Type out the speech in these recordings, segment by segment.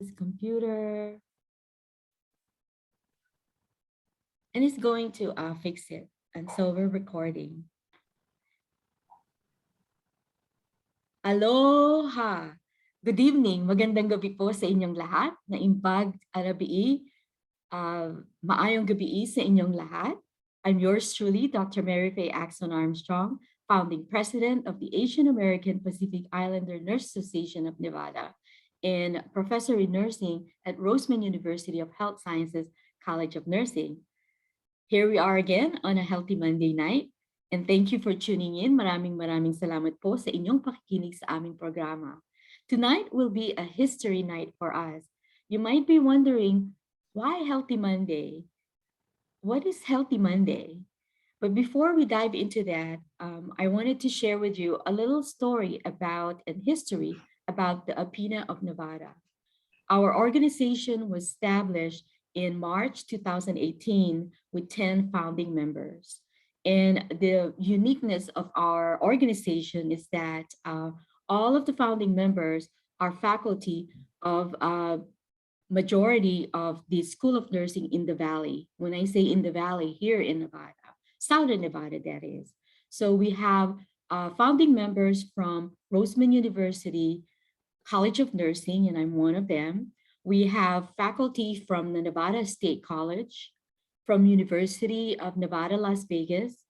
this computer, and it's going to fix it. And so we're recording. Aloha! Good evening. Magandang gabi po sa inyong lahat. Naimbag arabi, maayong gabi sa inyong lahat. I'm yours truly, Dr. Mary Faye Aczon-Armstrong, founding president of the Asian American Pacific Islander Nurse Association of Nevada and professor in nursing at Roseman University of Health Sciences College of Nursing. Here we are again on a Healthy Monday night. And thank you for tuning in. Maraming salamat po sa inyong pakikinig sa aming programa. Tonight will be a history night for us. You might be wondering, why Healthy Monday? What is Healthy Monday? But before we dive into that, I wanted to share with you a little story about and history about the APINA of Nevada. Our organization was established in March 2018 with 10 founding members. And the uniqueness of our organization is that all of the founding members are faculty of majority of the School of Nursing in the Valley. When I say in the Valley, here in Nevada, Southern Nevada, that is. So we have founding members from Roseman University College of Nursing, and I'm one of them. We have faculty from the Nevada State College, from University of Nevada, Las Vegas,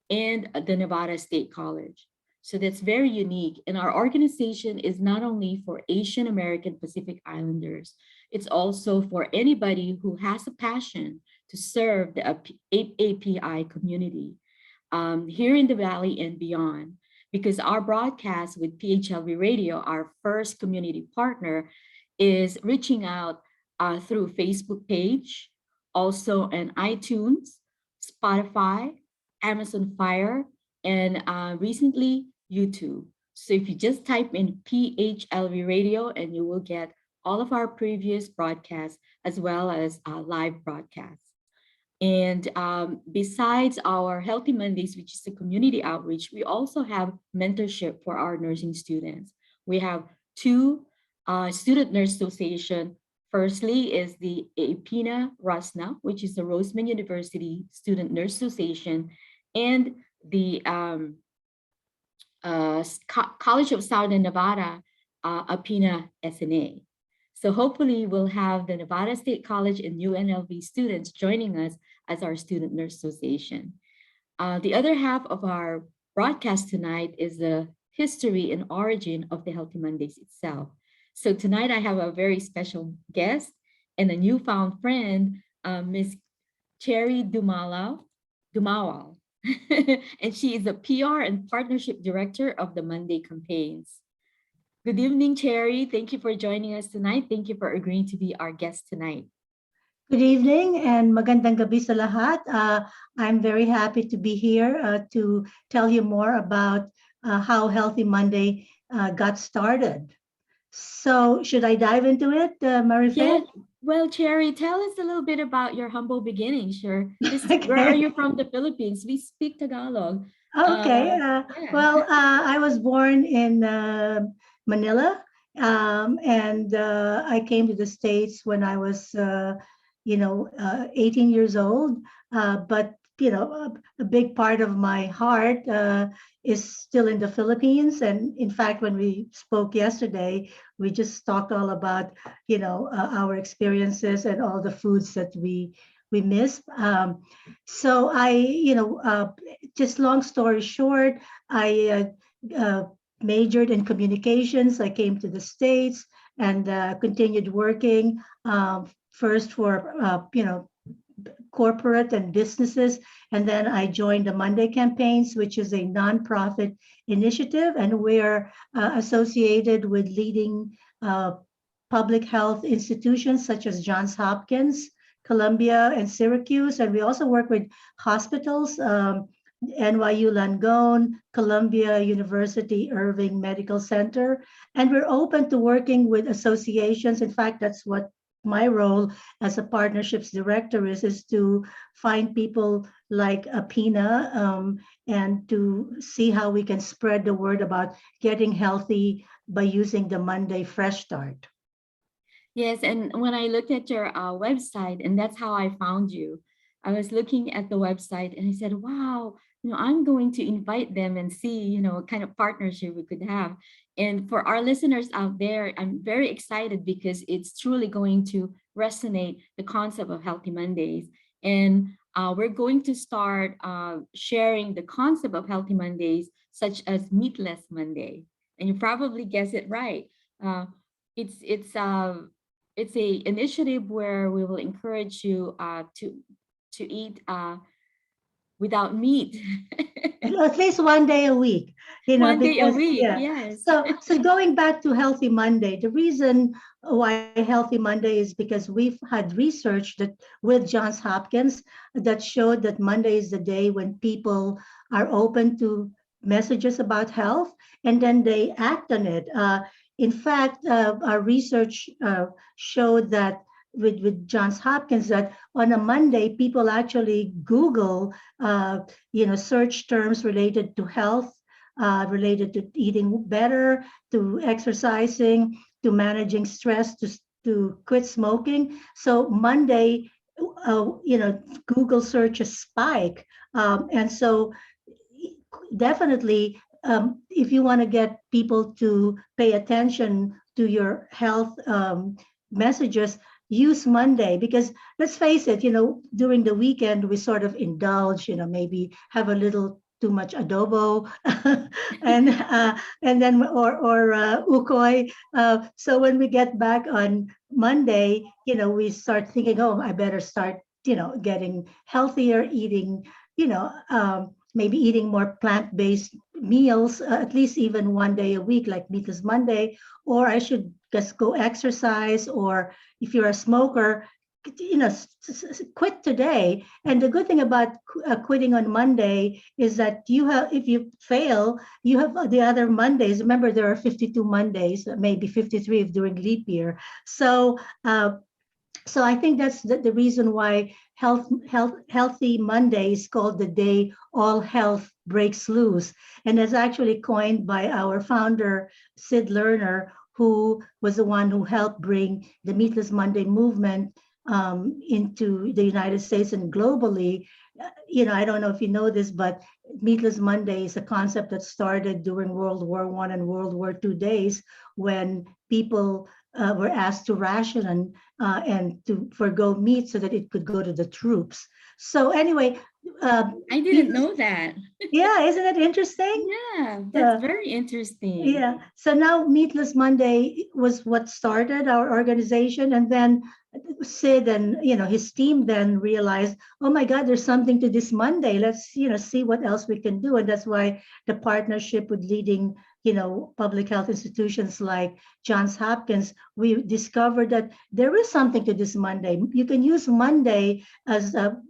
and the Nevada State College. So that's very unique. And our organization is not only for Asian American Pacific Islanders, it's also for anybody who has a passion to serve the API community here in the Valley and beyond. Because our broadcast with PHLV Radio, our first community partner, is reaching out through Facebook page, also on iTunes, Spotify, Amazon Fire, and recently YouTube. So if you just type in PHLV Radio, and you will get all of our previous broadcasts as well as live broadcasts. And besides our Healthy Mondays, which is the community outreach, we also have mentorship for our nursing students. We have two student nurse association. Firstly is the APINA RUSNA, which is the Roseman University Student Nurse Association, and the College of Southern Nevada, APINA SNA. So hopefully we'll have the Nevada State College and UNLV students joining us as our Student Nurse Association. The other half of our broadcast tonight is the history and origin of the Healthy Mondays itself. So tonight I have a very special guest and a newfound friend, Ms. Cherry Dumawal. And she is the PR and Partnership Director of the Monday campaigns. Good evening, Cherry. Thank you for joining us tonight. Thank you for agreeing to be our guest tonight. Good evening and magandang gabi sa lahat. I'm very happy to be here to tell you more about how Healthy Monday got started. So should I dive into it, Marife? Yeah. Well, Cherry, tell us a little bit about your humble beginnings. Sure. Okay. Where are you from the Philippines? We speak Tagalog. Okay. Yeah. Well, I was born in Manila, and I came to the States when I was, 18 years old. But a big part of my heart is still in the Philippines. And in fact, when we spoke yesterday, we just talked all about, our experiences and all the foods that we miss. So just long story short, I majored in communications. I came to the States and continued working first for, corporate and businesses. And then I joined the Monday Campaigns, which is a nonprofit initiative. And we're associated with leading public health institutions such as Johns Hopkins, Columbia, and Syracuse. And we also work with hospitals, NYU Langone, Columbia University Irving Medical Center. And we're open to working with associations. In fact, that's what my role as a partnerships director is to find people like APINA and to see how we can spread the word about getting healthy by using the Monday Fresh Start. Yes, and when I looked at your website, and that's how I found you, I was looking at the website and I said, wow, I'm going to invite them and see, what kind of partnership we could have. And for our listeners out there, I'm very excited because it's truly going to resonate the concept of Healthy Mondays. And we're going to start sharing the concept of Healthy Mondays, such as Meatless Monday. And you probably guessed it right. Uh, it's a initiative where we will encourage you to eat without meat. At least one day a week, One day a because week, yeah. yes. So going back to Healthy Monday, the reason why Healthy Monday is because we've had research that with Johns Hopkins that showed that Monday is the day when people are open to messages about health and then they act on it. In fact, our research showed that with Johns Hopkins that on a Monday people actually Google search terms related to health, related to eating better, to exercising, to managing stress, to quit smoking. So Monday, Google searches spike. And so definitely, if you want to get people to pay attention to your health messages, use Monday because let's face it, during the weekend we sort of indulge, maybe have a little too much adobo and then or ukoy. So when we get back on Monday, we start thinking, oh, I better start, getting healthier, eating, maybe eating more plant-based meals, at least even one day a week, like Meatless Monday, or I should just go exercise, or if you're a smoker, quit today. And the good thing about quitting on Monday is that if you fail, you have the other Mondays. Remember, there are 52 Mondays, maybe 53 if during leap year. So I think that's the reason why Healthy Monday is called the day all health breaks loose. And it's actually coined by our founder, Sid Lerner, who was the one who helped bring the Meatless Monday movement into the United States and globally. I don't know if you know this, but Meatless Monday is a concept that started during World War I and World War II days when people were asked to ration and to forgo meat so that it could go to the troops. So anyway, I didn't meatless, know that. yeah, isn't it interesting? Yeah, that's Uh, very interesting. yeah. So now Meatless Monday was what started our organization, and then Sid and his team then realized, oh my God, there's something to this Monday. Let's see what else we can do, and that's why the partnership with leading public health institutions like Johns Hopkins, we discovered that there is something to this Monday. You can use Monday as a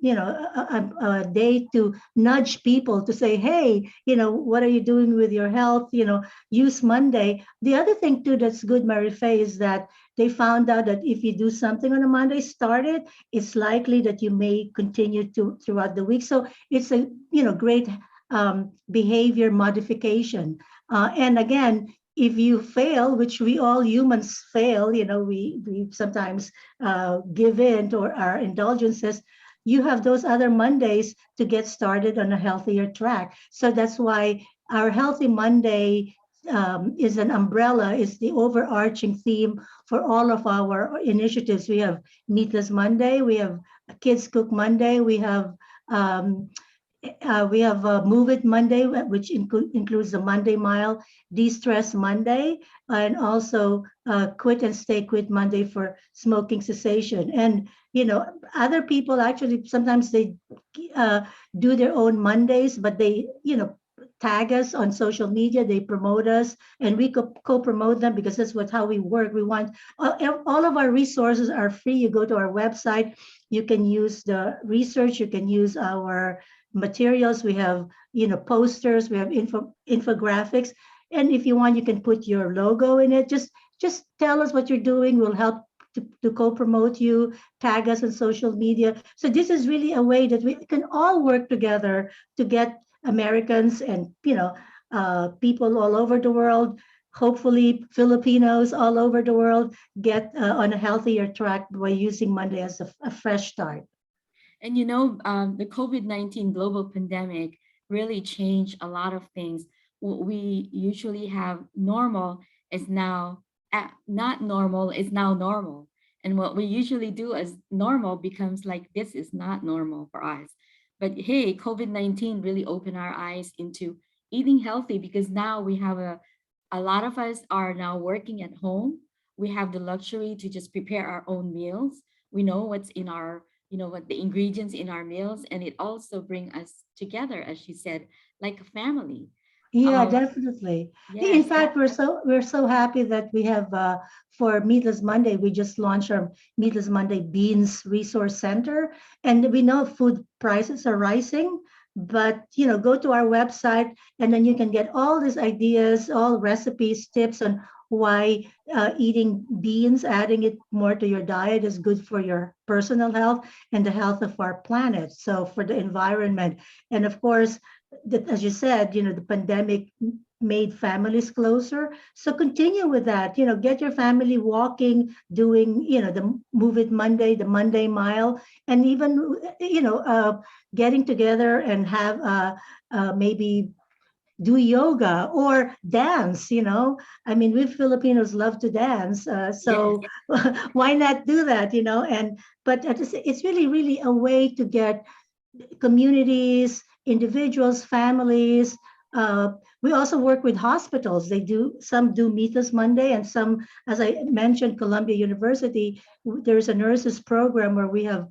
day to nudge people to say, hey, what are you doing with your health? Use Monday. The other thing too that's good, Mary Faye, is that they found out that if you do something on a Monday, start it, it's likely that you may continue to throughout the week. So it's a great behavior modification. And again, if you fail, which we all humans fail, we sometimes give in to our indulgences. You have those other Mondays to get started on a healthier track. So that's why our Healthy Monday is an umbrella, is the overarching theme for all of our initiatives. We have Meatless Monday, we have Kids Cook Monday, um, we have Move It Monday, which includes the Monday Mile, De-Stress Monday, and also Quit and Stay Quit Monday for smoking cessation. And other people actually sometimes they uh, do their own Mondays, but they tag us on social media, they promote us, and we co-promote them because that's how we work. We want all of our resources are free. You go to our website, you can use the research, you can use our materials. We have posters, we have infographics, and if you want, you can put your logo in it. Just tell us what you're doing. We'll help to co-promote you, tag us on social media. So this is really a way that we can all work together to get Americans and people all over the world hopefully Filipinos all over the world get on a healthier track by using Monday as a fresh start. And the COVID-19 global pandemic really changed a lot of things. What we usually have normal is now not normal is now normal. And what we usually do as normal becomes like this is not normal for us. But hey, COVID-19 really opened our eyes into eating healthy because now we have a lot of us are now working at home. We have the luxury to just prepare our own meals. We know what's in our what the ingredients in our meals, and it also bring us together, as she said, like a family. Yeah, um definitely. In yes. fact, we're so happy that we have for Meatless Monday, we just launched our Meatless Monday Beans Resource Center, and we know food prices are rising, but go to our website, and then you can get all these ideas, all recipes, tips on why eating beans, adding it more to your diet is good for your personal health and the health of our planet. So for the environment, and of course that, as you said, the pandemic made families closer. So continue with that. Get your family walking, doing, the Move It Monday, the Monday Mile, and even, getting together and have maybe do yoga or dance. I mean, we Filipinos love to dance, Yes. so why not do that? And but it's really, really a way to get communities, individuals, families. Uh, we also work with hospitals. Some do Meet Monday, and some, as I mentioned, Columbia University, there's a nurses program where we have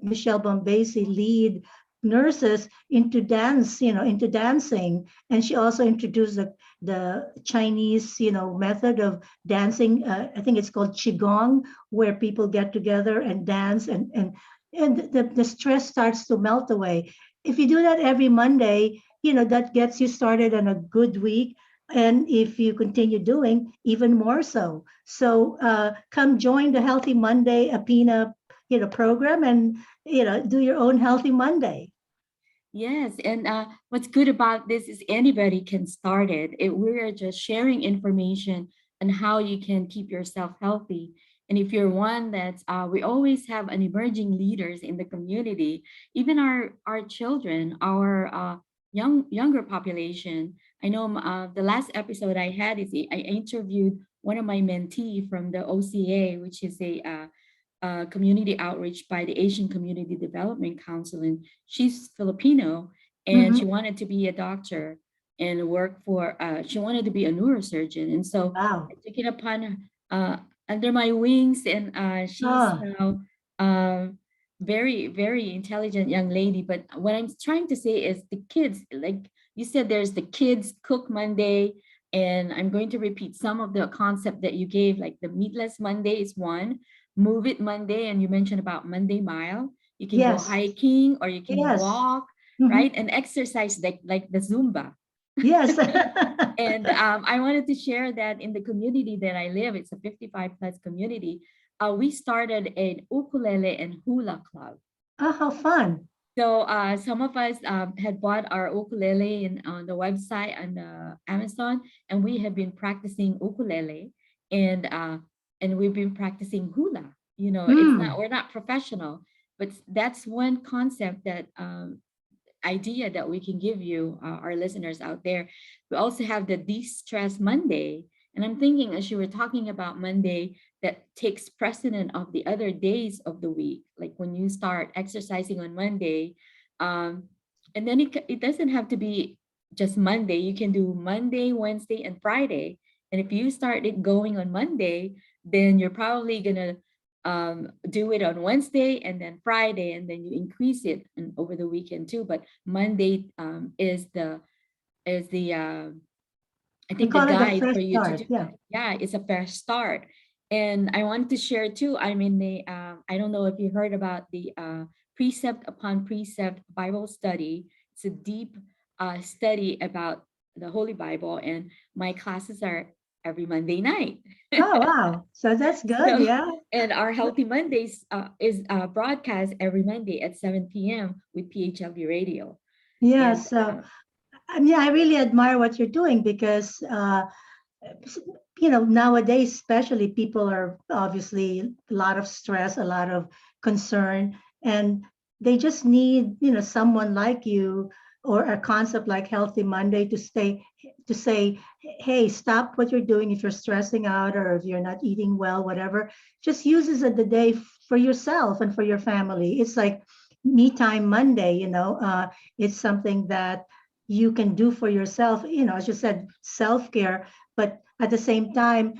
Michelle Bombasi lead nurses into dance, into dancing. And she also introduced the Chinese, method of dancing. I think it's called Qigong, where people get together and dance, and the stress starts to melt away. If you do that every Monday, that gets you started on a good week. And if you continue doing, even more so. So come join the Healthy Monday APINA, program, and, do your own Healthy Monday. Yes, and what's good about this is anybody can start it. We're just sharing information on how you can keep yourself healthy. And if you're one that's, we always have an emerging leaders in the community, even our children, our younger population. I know the last episode I had is I interviewed one of my mentee from the OCA, which is a community outreach by the Asian Community Development Council, and she's Filipino, and Mhm. she wanted to be a doctor and work for. She wanted to be a neurosurgeon, and so Wow. I took it upon under my wings, and she's Ah, now very very intelligent young lady. But what I'm trying to say is the kids, like you said, there's the kids cook Monday. And I'm going to repeat some of the concept that you gave, like the meatless Monday is one, Move It Monday, and you mentioned about Monday Mile. You can go yes, hiking or you can yes. walk, Mhm. right? And exercise like the Zumba. Yes. And I wanted to share that in the community that I live, it's a 55 plus community. We started an ukulele and hula club. Oh, how fun. So some of us had bought our ukulele on the website on the Amazon, and we have been practicing ukulele, and uh, and we've been practicing hula. It's not, Mm. we're not professional, but that's one concept that idea that we can give you, our listeners out there. We also have the de-stress Monday. And I'm thinking, as you were talking about Monday, that takes precedent of the other days of the week. Like when you start exercising on Monday, um, and then it doesn't have to be just Monday. You can do Monday, Wednesday, and Friday. And if you start it going on Monday, then you're probably gonna do it on Wednesday and then Friday, and then you increase it and over the weekend too. But Monday is the I We think the call it a guide fresh for you to start. do Yeah. that. Yeah, it's a fresh start. And I wanted to share too. I'm in the I don't know if you heard about the precept upon precept Bible study. It's a deep study about the Holy Bible, and my classes are every Monday night. Oh, wow. So that's good. So, Yeah. and our Healthy Mondays is broadcast every Monday at 7 p.m. with PHLB Radio. Yeah. And So, I mean, I really admire what you're doing because nowadays, especially, people are obviously a lot of stress, a lot of concern, and they just need, someone like you, or a concept like Healthy Monday, to say, hey, stop what you're doing. If you're stressing out, or if you're not eating well, whatever, just use this at the day for yourself and for your family. It's like me time Monday, it's something that you can do for yourself, as you said, self-care, but at the same time,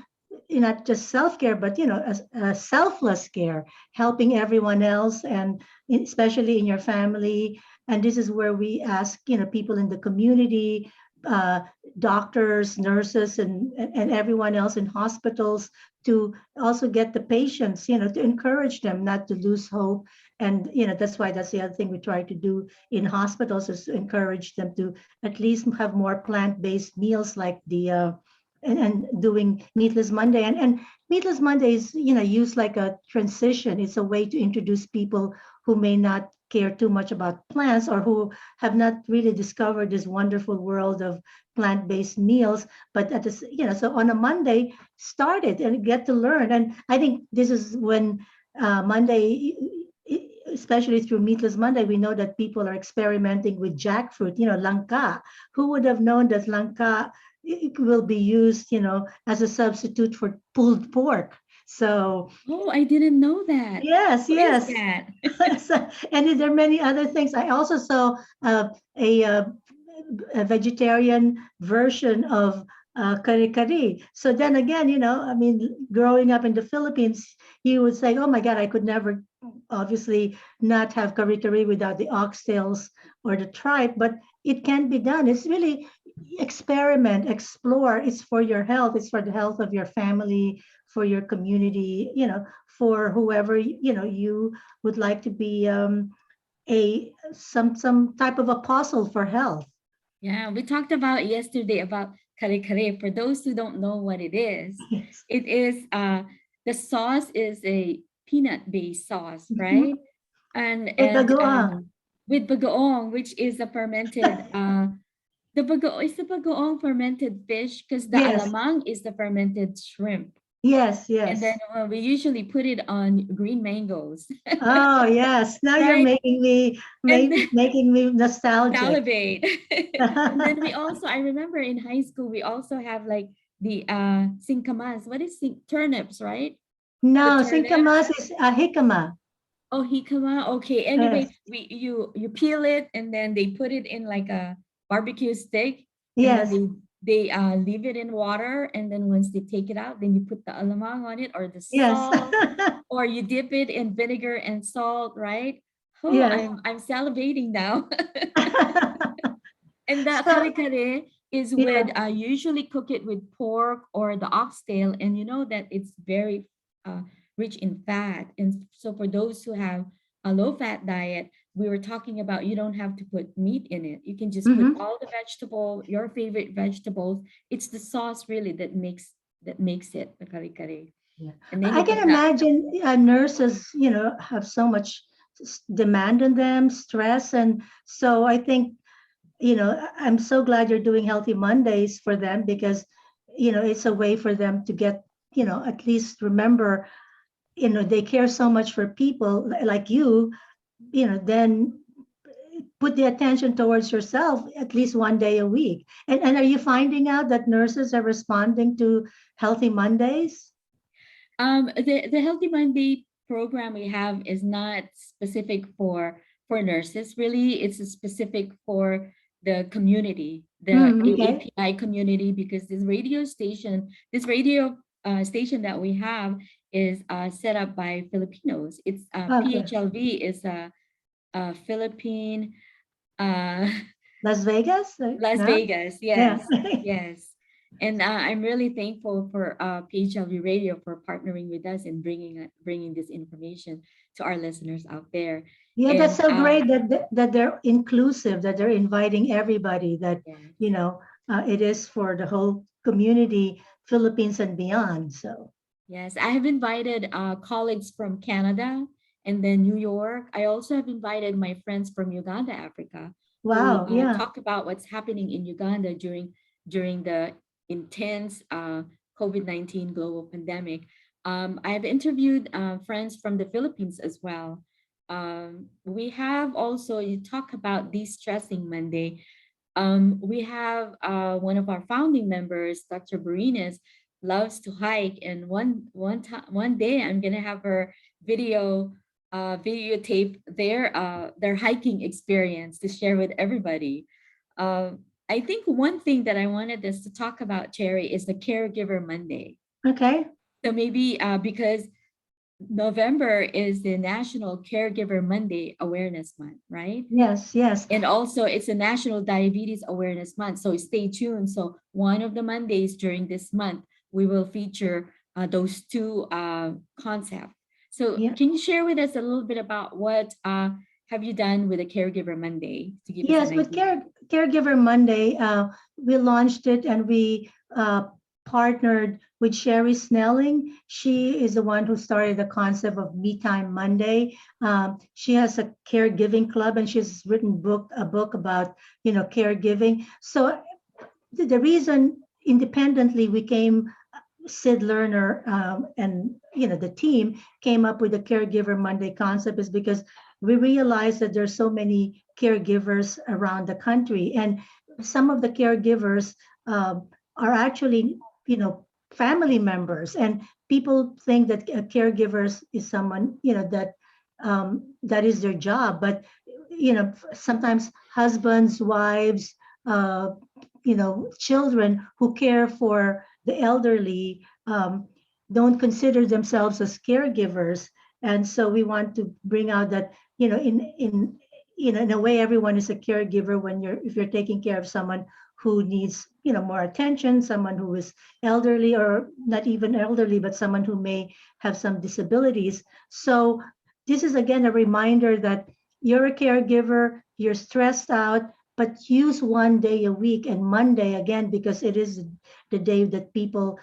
not just self-care, but a selfless care, helping everyone else, and especially in your family. And this is where we ask, people in the community, uh, doctors, nurses, and everyone else in hospitals, to also get the patients, to encourage them not to lose hope. And that's the other thing we try to do in hospitals, is to encourage them to at least have more plant-based meals, like the and doing Meatless Monday. And Meatless Monday is, used like a transition. It's a way to introduce people who may not care too much about plants, or who have not really discovered this wonderful world of plant-based meals. But at this, so on a Monday, start it and get to learn. And I think this is when Monday, especially through Meatless Monday, we know that people are experimenting with jackfruit, langka. Who would have known that langka, it will be used, as a substitute for pulled pork? So Oh, I didn't know that. yes, What is yes. that? So, and there are many other things. I also saw a, a vegetarian version of kare-kare. So then again, I mean, growing up in the Philippines, you would say, "Oh my God, I could never, obviously, not have kare-kare without the oxtails or the tripe." But it can be done. It's really experiment, explore. It's for your health. It's for the health of your family, for your community. For whoever you would like to be, a some type of apostle for health. Yeah, we talked about yesterday about kare kare. For those who don't know what Yes. it is the sauce is a peanut-based sauce, Mhm. right? With And bagoong. with bagoong, which is a fermented the bagoong fermented fish, because the Yes, alamang is the fermented shrimp. yes, And then yes. we usually put it on green mangoes, Oh yes. Now you're right? making me And making me nostalgic. salivate. And then we also, I remember in high school, we also have like the singkamas. What is turnips, right? The No, turnips. sinkamas is jicama. Oh, hikama. Okay. Yes, Anyway, you peel it and then they put it in like a barbecue stick, and then yes, they leave it in water, and then once they take it out, then you put the alamang on it, or the yes, salt, or you dip it in vinegar and salt, right? Oh, yes. I'm salivating now. And the So kare-kare is with, yeah. usually cook it with pork or the oxtail, and you know that it's very rich in fat. And so for those who have a low-fat diet, we were talking about you don't have to put meat in it. You can just put Mhm. all the vegetable, your favorite vegetables. It's the sauce really that makes it the kare-kare. Yeah. And then I you can put that. imagine nurses, have so much demand on them, stress. And so I think, I'm so glad you're doing Healthy Mondays for them, because, it's a way for them to get, at least remember, they care so much for people like you, then put the attention towards yourself at least one day a week. And are you finding out that nurses are responding to Healthy Mondays? The Healthy Monday program we have is not specific for nurses. Really, it's specific for the community, the Okay. AAPI community, because this radio station that we have is set up by Filipinos. It's Okay. PHLV is a Philippine uh, Las Vegas? Las No? Vegas, Yeah. yes, yes. And I'm really thankful for PHLV Radio for partnering with us and bringing this information to our listeners out there. Yeah, that's And so great that they're inclusive, that they're inviting everybody, that, yes, it is for the whole community, Philippines and beyond. So, yes, I have invited colleagues from Canada and then New York. I also have invited my friends from Uganda, Africa, who wow. Yeah. talk about what's happening in Uganda during the intense COVID-19 global pandemic. I've interviewed friends from the Philippines as well. We have also, you talk about de-stressing Monday. We have one of our founding members, Dr. Barines, loves to hike, and one day I'm gonna have her videotape their hiking experience to share with everybody. I think one thing that I wanted us to talk about, Cherry, is the Caregiver Monday. Okay. So maybe because November is the National Caregiver Monday Awareness Month, right? Yes, yes. And also it's a National Diabetes Awareness Month. So stay tuned. So one of the Mondays during this month, we will feature those two concepts. So Yeah. can you share with us a little bit about what have you done with the Caregiver Monday to give us an Yes, with idea? Caregiver Monday, we launched it and we partnered with Sherry Snelling. She is the one who started the concept of Me Time Monday. She has a caregiving club and she's written a book about caregiving. So the reason independently we came Sid Lerner and the team came up with the Caregiver Monday concept is because we realized that there's so many caregivers around the country, and some of the caregivers are actually family members, and people think that caregivers is someone that is their job, but sometimes husbands, wives, uh, children who care for the elderly don't consider themselves as caregivers, and so we want to bring out that in a way everyone is a caregiver when if you're taking care of someone who needs more attention, someone who is elderly or not even elderly but someone who may have some disabilities. So this is again a reminder that you're a caregiver, you're stressed out, but use one day a week, and Monday again because it is the day that people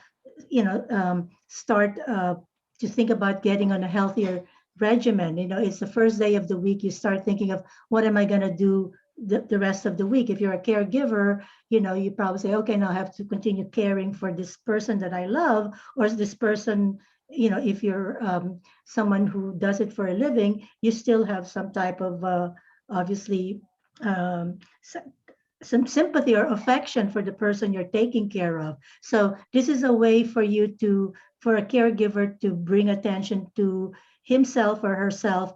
start to think about getting on a healthier regimen. It's the first day of the week you start thinking of what am I going to do the rest of the week. If you're a caregiver, you probably say, okay, now I have to continue caring for this person that I love, or this person, if you're someone who does it for a living, you still have some type of obviously um, some sympathy or affection for the person you're taking care of. So this is a way for a caregiver to bring attention to himself or herself,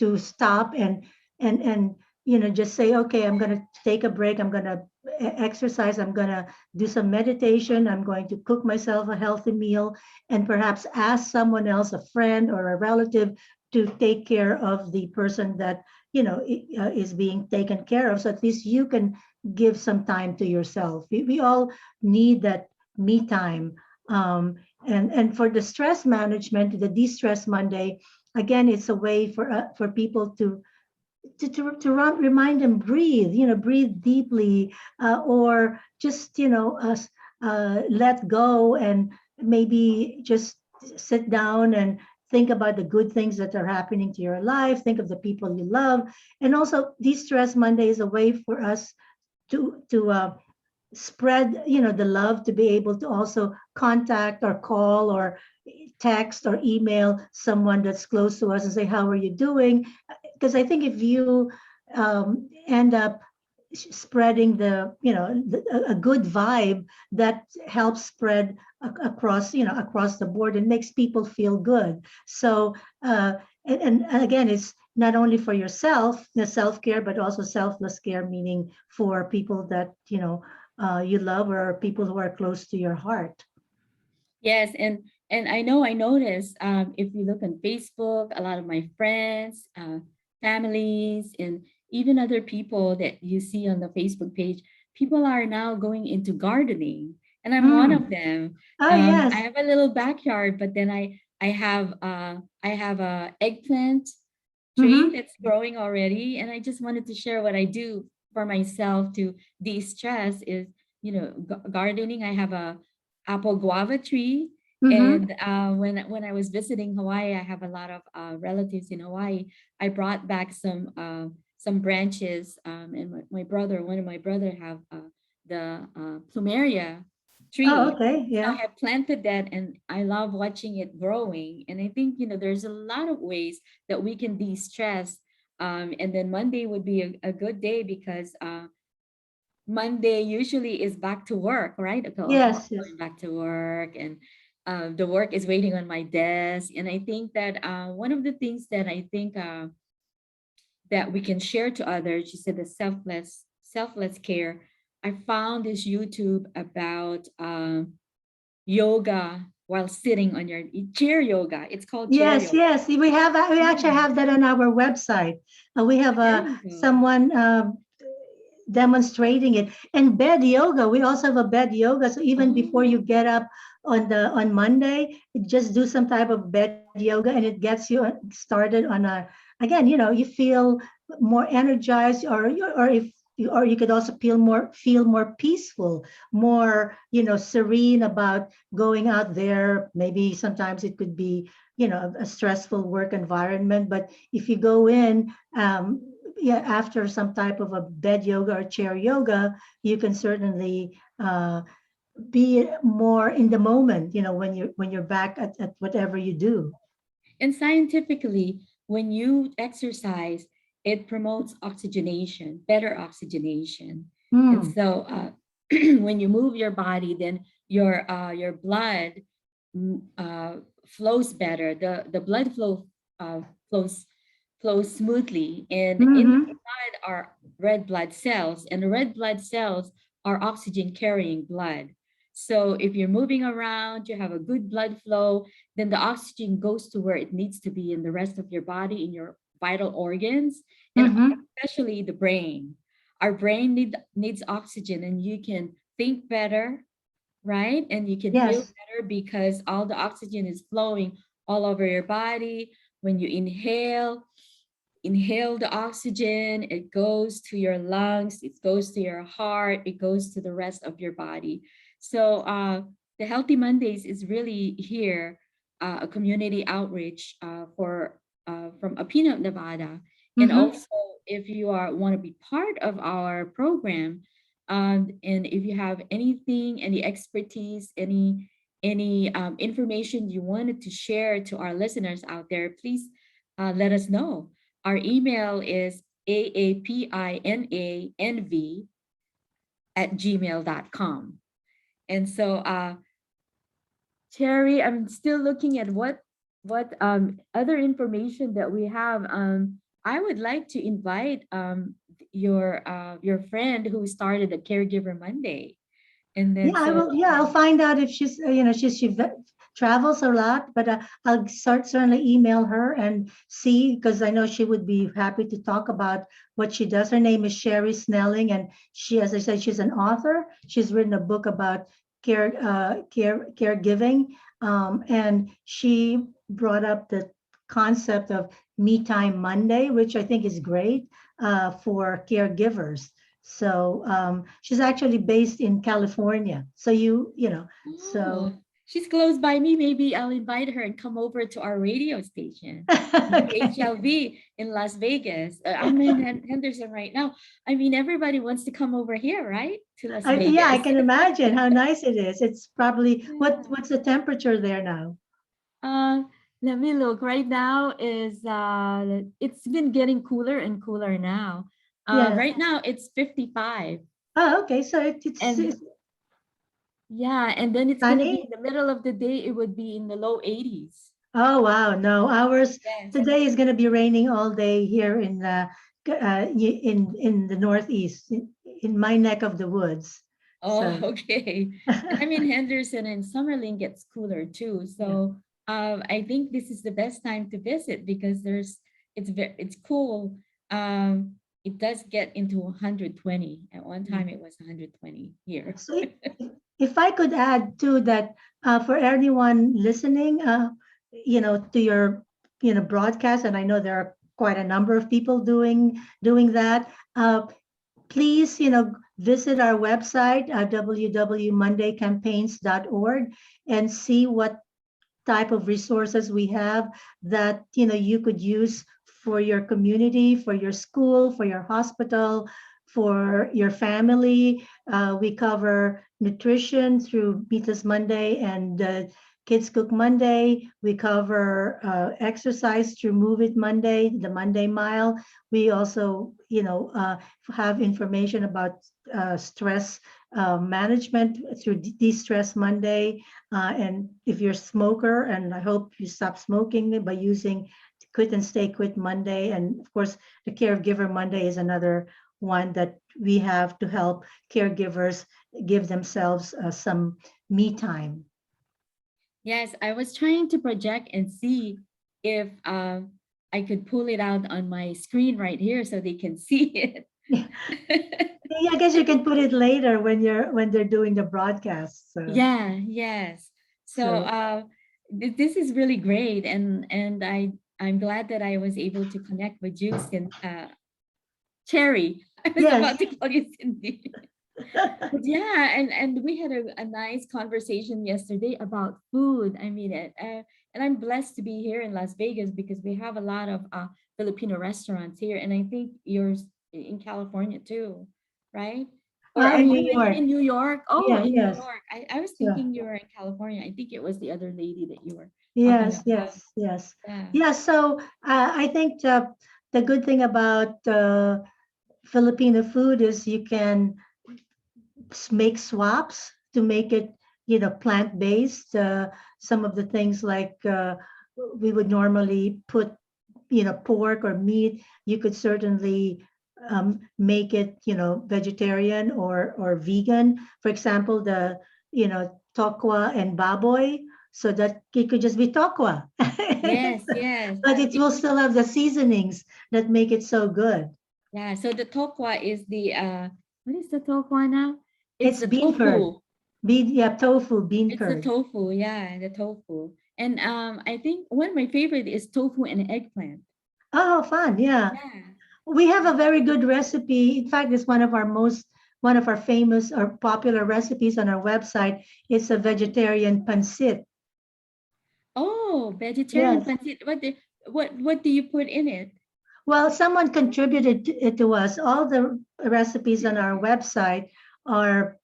to stop and just say, okay, I'm going to take a break, I'm going to exercise, I'm going to do some meditation, I'm going to cook myself a healthy meal, and perhaps ask someone else, a friend or a relative, to take care of the person that is being taken care of, so at least you can give some time to yourself. We all need that me time. And for the stress management, the de-stress Monday, again, it's a way for people remind them, breathe, breathe deeply, or just let go, and maybe just sit down and think about the good things that are happening to your life, think of the people you love. And also de-stress Monday is a way for us to spread the love, to be able to also contact or call or text or email someone that's close to us and say, how are you doing? Because I think if you end up spreading a good vibe, that helps spread across the board and makes people feel good. So and again, it's not only for yourself, the self-care, but also selfless care, meaning for people that you love, or people who are close to your heart. Yes, and I know I noticed if you look on Facebook, a lot of my friends, families, and even other people that you see on the Facebook page, people are now going into gardening, and I'm one of Mm. them. Oh I yes. have a little backyard, but then I have a eggplant tree Mm-hmm. that's growing already, and I just wanted to share what I do for myself to de-stress is gardening. I have a apple guava tree. Mm-hmm. And when I was visiting Hawaii, I have a lot of relatives in Hawaii. I brought back some branches, and one of my brother have the plumeria Oh, tree. okay. So I Yeah. have planted that and I love watching it growing. And I think, there's a lot of ways that we can de-stress. And then Monday would be a good day because Monday usually is back to work, right? Yes, yes. Going back to work, and the work is waiting on my desk. And I think that one of the things that I think that we can share to others, you said the selfless care. I found this YouTube about yoga while sitting on your chair yoga. It's called chair Yes, yoga. yes. We actually Yeah, have that on our website. We have there you go. someone demonstrating it. And bed yoga, we also have a bed yoga. So even before you Oh, get up on Monday, just do some type of bed yoga, and it gets you started on a, again, you feel more energized, or if or you could also feel more peaceful, more serene about going out there. Maybe sometimes it could be a stressful work environment, but if you go in, yeah, after some type of a bed yoga or chair yoga, you can certainly be more in the moment, when you're back at whatever you do. and scientifically, when you exercise, it promotes oxygenation, better oxygenation. And Hmm. so when you move your body, then your blood flows better. The blood uh, flows flows smoothly, and in the Mm-hmm. blood are red blood cells, and the red blood cells are oxygen carrying blood. So if you're moving around, you have a good blood flow, then the oxygen goes to where it needs to be in the rest of your body, in your vital organs, and Mm-hmm. especially the brain. Our brain needs oxygen, and you can think better, right? And you can feel Yes. better because all the oxygen is flowing all over your body. When you inhale the oxygen, it goes to your lungs, it goes to your heart, it goes to the rest of your body. So the Healthy Mondays is really here, a community outreach for from Apino, Nevada. And Mm-hmm. also, if you want to be part of our program, and if you have anything, any expertise, any information you wanted to share to our listeners out there, please let us know. Our email is aapinanv@gmail.com. And so, Cherry, I'm still looking at what other information that we have. I would like to invite your friend who started the Caregiver Monday, and Yeah, then I so will. Yeah, I'll find out if she's, travels a lot, but I'll certainly email her and see, because I know she would be happy to talk about what she does. Her name is Sherry Snelling, and she, as I said, she's an author. She's written a book about caregiving, and she brought up the concept of Me Time Monday, which I think is great for caregivers. So she's actually based in California. So so oh, she's close by me. Maybe I'll invite her and come over to our radio station, okay. WHLV in Las Vegas. I'm in Henderson right now. I mean, everybody wants to come over here, right? To Las Yeah, I Vegas. can imagine how nice it is. It's probably Yeah. what's the temperature there now? Uh, Let me look. Right now is it's been getting cooler and cooler now. Yes. Right now it's 55. Oh, okay. So it's And yeah, and then it's gonna be sunny. in the middle of the day, it would be in the low 80s. Oh wow, no, ours Yes. today is going to be raining all day here in the Northeast, in my neck of the woods. Oh, So okay. And I'm in Henderson, and Summerlin gets cooler too. yeah. So I think this is the best time to visit because it's cool. It does get into 120. At one time, it was 120 here. So if I could add to that, for anyone listening, to your, broadcast, and I know there are quite a number of people doing that. Please, visit our website, www.mondaycampaigns.org, and see what type of resources we have that you could use for your community, for your school, for your hospital, for your family. We cover nutrition through Meatless Monday and Kids Cook Monday. We cover exercise through Move It Monday, the Monday Mile. We also, have information about stress management through De-Stress Monday. And if you're a smoker, and I hope you stop smoking by using Quit and Stay Quit Monday. And of course, the Caregiver Monday is another one that we have to help caregivers give themselves some me time. Yes, I was trying to project and see if I could pull it out on my screen right here so they can see it. Yeah, I guess you can put it later when they're doing the broadcast. Yeah, yes. So So this is really great, and I'm glad that I was able to connect with you, Cherry. I was yes. about to call you Cindy. But yeah, and we had a nice conversation yesterday about food. I mean, and I'm blessed to be here in Las Vegas because we have a lot of Filipino restaurants here, and I think yours in California too, right? Or are In you New York. in New York? Oh, Yeah, in New yes. York. I was Yeah. thinking you were in California. I think it was the other lady that you were talking Yes, about. yes, yes. Yeah. Yeah, so I think the good thing about Filipino food is you can make swaps to make it, plant-based. Some of the things like we would normally put, pork or meat, you could certainly make it, vegetarian or vegan. For example, the, tokwa and baboy, so that it could just be tokwa. Yes, yes. But it will still have the seasonings that make it so good. Yeah, so the tokwa is the what is the tokwa now? It's It's the bean curd. tofu. Yeah, tofu, bean It's the curd. tofu, yeah, the tofu. And I think one of my favorite is tofu and eggplant. Oh, fun. Yeah. Yeah. We have a very good recipe. In fact, it's one of our famous or popular recipes on our website. It's a vegetarian pancit. Oh, vegetarian Yes. pancit. What do you put in it? Well, someone contributed it to us. All the recipes on our website are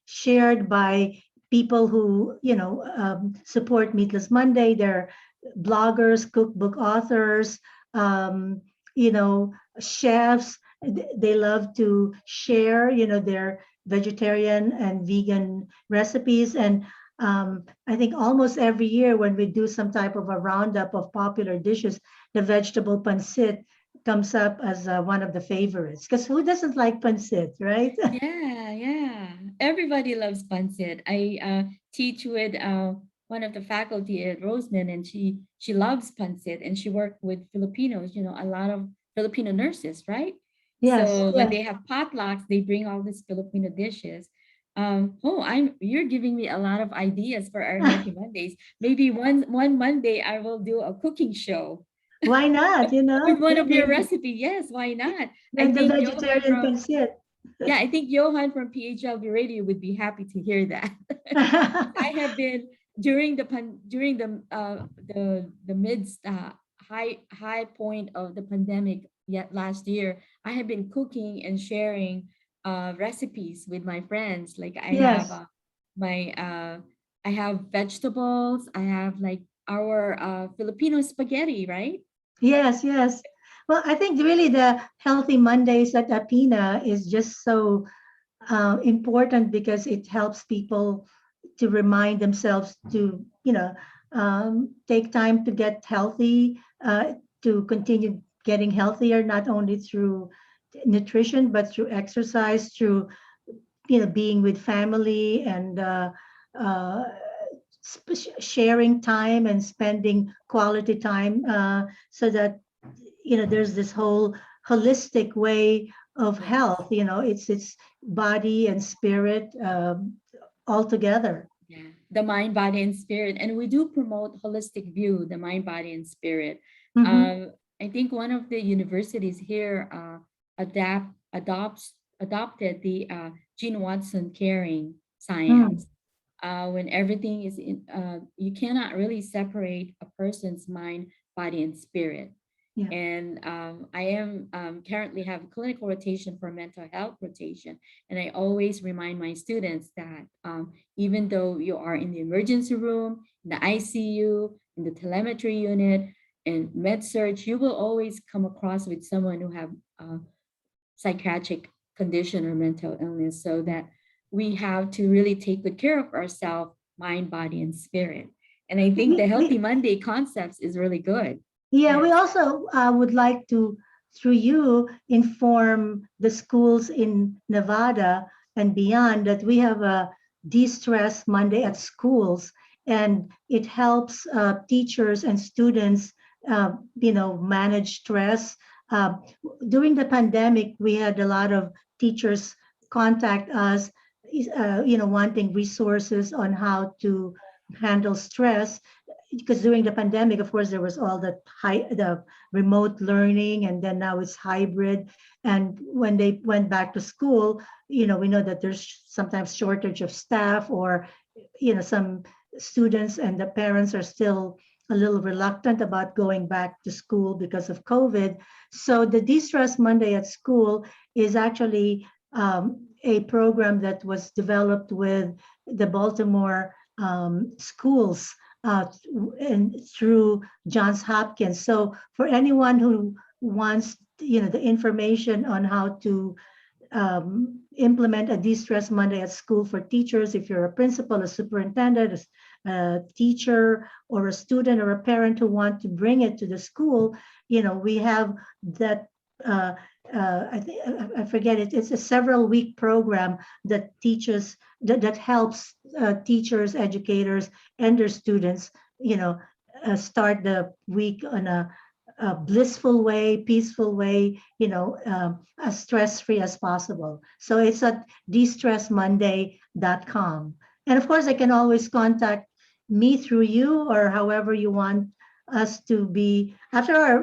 shared by people who, support Meatless Monday. They're bloggers, cookbook authors, um, you know, chefs. They love to share, their vegetarian and vegan recipes. And I think almost every year when we do some type of a roundup of popular dishes, the vegetable pancit comes up as one of the favorites. Because who doesn't like pancit, right? Yeah, yeah. Everybody loves pancit. I teach with one of the faculty at Roseman, and she loves pancit, and she worked with Filipinos. You know, a lot of Filipino nurses, right? Yes, So when yes. they have potlucks, they bring all these Filipino dishes. Oh, you're giving me a lot of ideas for our Healthy Mondays. Maybe one Monday I will do a cooking show Why not? with one of your Maybe recipe. Yes, why not? I then the think Johan vegetarian from pancit. yeah, I think Johan from PHLB Radio would be happy to hear that. I have been during the mid high point of the pandemic yet last year. I have been cooking and sharing recipes with my friends. Like Yes, my I have vegetables. I have like our Filipino spaghetti, right? yes, yes. Well, I think really the Healthy Mondays at Apina is just so important because it helps people to remind themselves to, take time to get healthy, to continue getting healthier, not only through nutrition, but through exercise, through, being with family and uh, sharing time and spending quality time so that, there's this whole holistic way of Yes. health. It's body and spirit all together. Yeah, the mind, body, and spirit. And we do promote holistic view, the mind, body, and spirit. Hmm. Um, I think one of the universities here adopted the Gene Watson caring Mm. science. When everything you cannot really separate a person's mind, body, and spirit. Yeah. And I am currently have a clinical rotation for mental health rotation. And I always remind my students that even though you are in the emergency room, in the ICU, in the telemetry unit, and med surg, you will always come across with someone who have psychiatric condition or mental illness, so that we have to really take good care of ourselves, mind, body, and spirit. And I think the Healthy We Monday concepts is really good. Yeah, we Yes. also would like to, through you, inform the schools in Nevada and beyond that we have a de-stress Monday at schools, and it helps teachers and students, manage stress. Uh, During the pandemic, we had a lot of teachers contact us, wanting resources on how to handle stress, because during the pandemic, of course, there was all the remote learning, and then now it's hybrid. And when they went back to school, we know that there's sometimes shortage of staff, or some students and the parents are still a little reluctant about going back to school because of COVID. So the De-Stress Monday at School is actually a program that was developed with the Baltimore schools, and through Johns Hopkins. So for anyone who wants, the information on how to implement a de-stress Monday at school for teachers, if you're a principal, a superintendent, a teacher, or a student or a parent who want to bring it to the school, we have that. I think I forget it. It's a several week program that teaches that helps teachers, educators, and their students, start the week on a blissful way, peaceful way, as stress-free as possible. So it's at destressmonday.com. And of course, they can always contact me through you, or however you want us to be after our,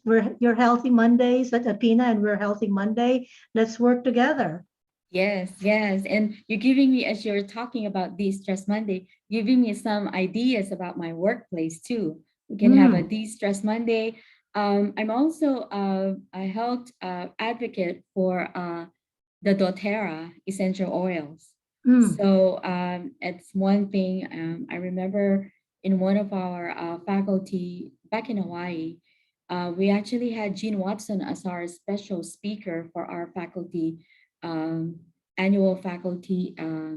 we're your Healthy Mondays at Apina, and we're Healthy Monday. Let's work together. Yes, yes. And you're giving me, as you're talking about De-Stress Monday, giving me some ideas about my workplace too. We can have a Mm, De-Stress Monday. I'm also a health advocate for the doTERRA essential oils. mm, So it's one thing I remember in one of our faculty back in Hawaii, we actually had Jean Watson as our special speaker for our faculty um, annual faculty uh,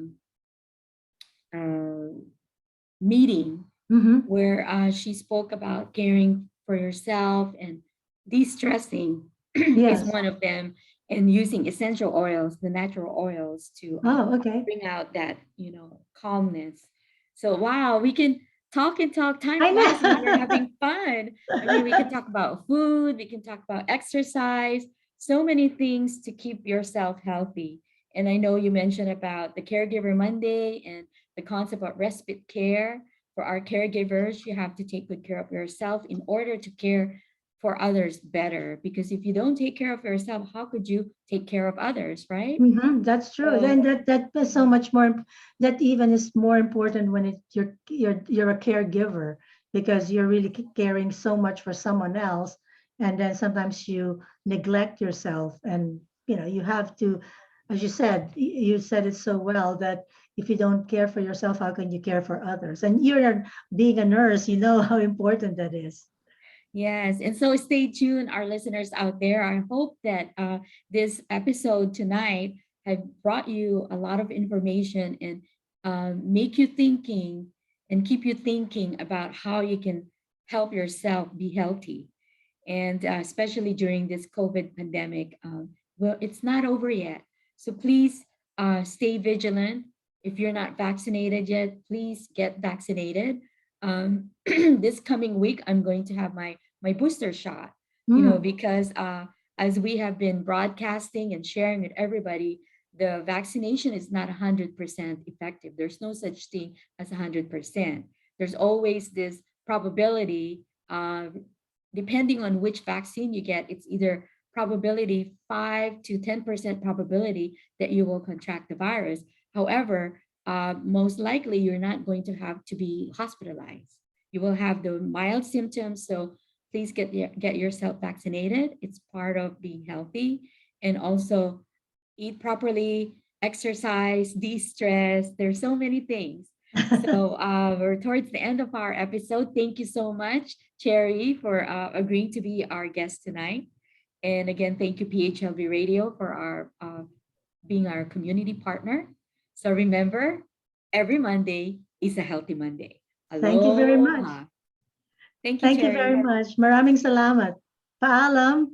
meeting, mm-hmm. where she spoke about caring for yourself and de-stressing is Yes. one of them, and using essential oils, the natural oils, to Oh, okay. bring out that calmness. So wow, we can talk and talk. Time I flies when we're know. having fun. I mean, we can talk about food, we can talk about exercise, so many things to keep yourself healthy. And I know you mentioned about the Caregiver Monday and the concept of respite care. For our caregivers, you have to take good care of yourself in order to care for others better. Because if you don't take care of yourself, how could you take care of others, right? That's true. So Then that is so much more. That even is more important when you're a caregiver, because you're really caring so much for someone else, and then sometimes you neglect yourself, and you have to, as you said, you said it so well, that if you don't care for yourself, how can you care for others? And being a nurse, you know how important that is. yes, and so stay tuned, our listeners out there. I hope that this episode tonight have brought you a lot of information and make you thinking and keep you thinking about how you can help yourself be healthy. And especially during this COVID pandemic, well, it's not over yet. So please stay vigilant. If you're not vaccinated yet, please get vaccinated. This coming week, I'm going to have my booster shot, Mm, because as we have been broadcasting and sharing with everybody, the vaccination is not 100% effective. There's no such thing as 100%. There's always this probability, depending on which vaccine you get, it's either probability 5 to 10% probability that you will contract the virus. However, most likely you're not going to have to be hospitalized. You will have the mild symptoms. So please get yourself vaccinated. It's part of being healthy. And also eat properly, exercise, de-stress. There's so many things. So we're towards the end of our episode. Thank you so much, Cherry, for agreeing to be our guest tonight. And again, thank you, PHLV Radio, for our being our community partner. So remember, every Monday is a healthy Monday. Thank you very much. Aloha. Thank you, Thank you very Cherry. much. Maraming salamat. Paalam.